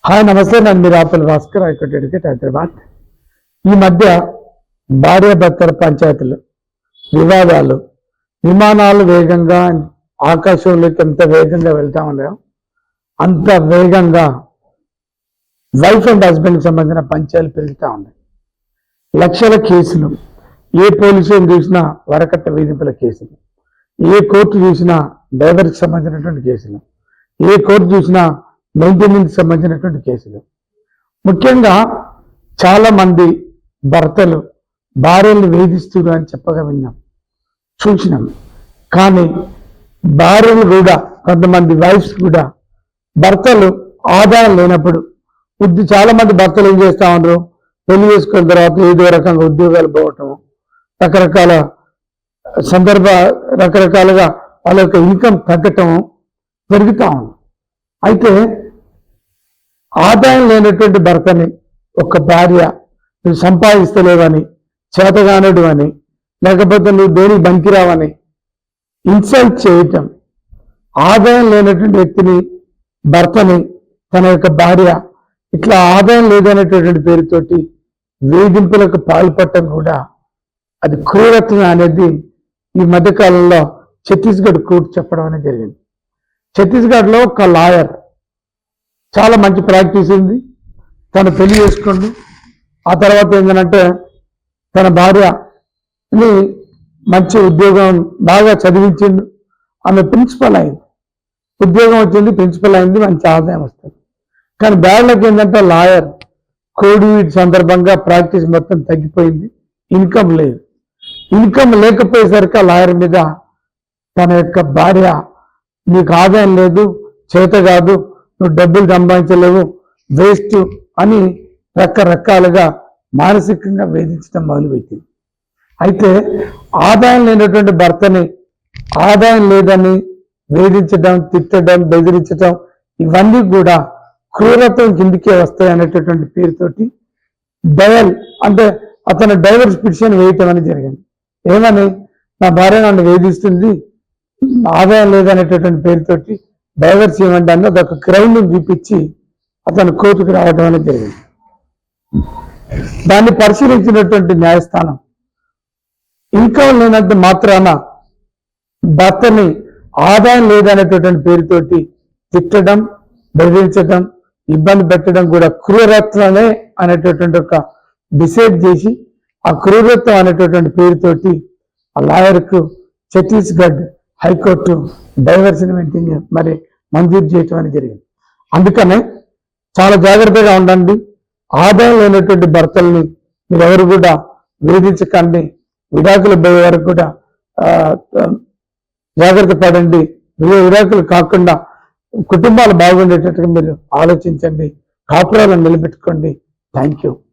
Hi నమస్తే, నేను మీ Rapalli Bhaskar, high court advocate, Hyderabad. ఈ మధ్య భార్యాభర్తల పంచాయతీలు, వివాదాలు, విమానాలు వేగంగా ఆకాశంలోకి ఎంత వేగంగా వెళ్తా ఉన్నాయో అంత వేగంగా వైఫ్ అండ్ హస్బెండ్కి సంబంధించిన పంచాయతీలు పెరుగుతూ ఉన్నాయి. లక్షల కేసులు, ఏ పోలీసులు చూసినా వరకట్ట వేధింపుల కేసులు, ఏ కోర్టు చూసినా డ్రైవర్కి సంబంధించినటువంటి కేసులు, ఏ కోర్టు చూసినా మెయింటెనెన్స్ సంబంధించినటువంటి కేసులు. ముఖ్యంగా చాలా మంది భర్తలు భార్యలు వేధిస్తున్నారు అని చెప్పగా విన్నాం, చూసినాం. కానీ భార్యలు కూడా, కొంతమంది వైఫ్స్ కూడా భర్తలు ఆదాయం లేనప్పుడు చాలా మంది భర్తలు ఏం చేస్తా ఉన్నారు, పెళ్లి చేసుకున్న తర్వాత ఏదో రకంగా ఉద్యోగాలు పోవటం, రకరకాలుగా వాళ్ళ యొక్క ఇన్కమ్ తగ్గటం పెరుగుతూ ఉంది. అయితే ఆదాయం లేనటువంటి భర్తని ఒక భార్య నువ్వు సంపాదిస్తలేవని, చేతగానడు అని, లేకపోతే నువ్వు దేనికి బంకిరావని ఇన్సల్ట్ చేయటం, ఆదాయం లేనటువంటి వ్యక్తిని, భర్తని తన యొక్క భార్య ఇట్లా ఆదాయం లేదనేటటువంటి పేరుతోటి వేధింపులకు పాల్పడటం కూడా అది క్రూరత్వం అనేది ఈ మధ్యకాలంలో ఛత్తీస్గఢ్ కోర్టు చెప్పడం అనేది జరిగింది. ఛత్తీస్గఢ్లో ఒక లాయర్, చాలా మంచి ప్రాక్టీస్ ఉంది, తను పెళ్లి చేసుకోండి, ఆ తర్వాత ఏంటంటే తన భార్యని మంచి ఉద్యోగం బాగా చదివించిండు, ఆమె ప్రిన్సిపల్ అయింది, ఉద్యోగం వచ్చింది, ప్రిన్సిపల్ అయింది, మంచి ఆదాయం వస్తుంది. కానీ బ్యాడ్లకు ఏంటంటే లాయర్ కోవిడ్ సందర్భంగా ప్రాక్టీస్ మొత్తం తగ్గిపోయింది, ఇన్కమ్ లేదు. ఇన్కమ్ లేకపోయేసరికి ఆ లాయర్ మీద తన యొక్క భార్య నీకు ఆదాయం లేదు, చేత కాదు, నువ్వు డబ్బులు సంపాదించలేవు, వేస్ట్ అని రకరకాలుగా మానసికంగా వేధించడం మొదలుపెట్టింది. అయితే ఆదాయం లేనటువంటి భర్తని ఆదాయం లేదని వేధించడం, తిట్టడం, బెదిరించడం ఇవన్నీ కూడా క్రూరత్వం కిందికే వస్తాయి అనేటటువంటి పేరుతోటి అంటే అతను డైవర్స్ పిటిషన్ వేయటం అనేది జరిగింది. ఏమని, నా భార్య నన్ను వేధిస్తుంది, ఆదాయం లేదనేటటువంటి పేరుతోటి డైవర్స్ ఇవ్వండి అని అదొక క్రైమ్ చూపించి అతను కోర్టుకు రావడం అనేది జరిగింది. దాన్ని పరిశీలించినటువంటి న్యాయస్థానం ఇన్కమ్ లేనంత మాత్రాన భర్తని ఆదాయం లేదనేటటువంటి పేరుతోటి తిట్టడం, బెదిరించడం, ఇబ్బంది పెట్టడం కూడా క్రూరత్వమే అనేటటువంటి ఒక డిసైడ్ చేసి ఆ క్రూరత్వం అనేటటువంటి పేరుతోటి ఆ లాయర్కు ఛత్తీస్గఢ్ హైకోర్టు డైవర్షన్ మరి మంజూరు చేయటం అనేది జరిగింది. అందుకనే చాలా జాగ్రత్తగా ఉండండి. ఆదాయం లేనటువంటి భర్తల్ని మీరు ఎవరు కూడా వేధించకండి. విడాకులు పోయే వరకు కూడా జాగ్రత్త పడండి. విడాకులు కాకుండా కుటుంబాలు బాగుండేటట్టుగా మీరు ఆలోచించండి, కాపురాలను నిలబెట్టుకోండి. Thank you.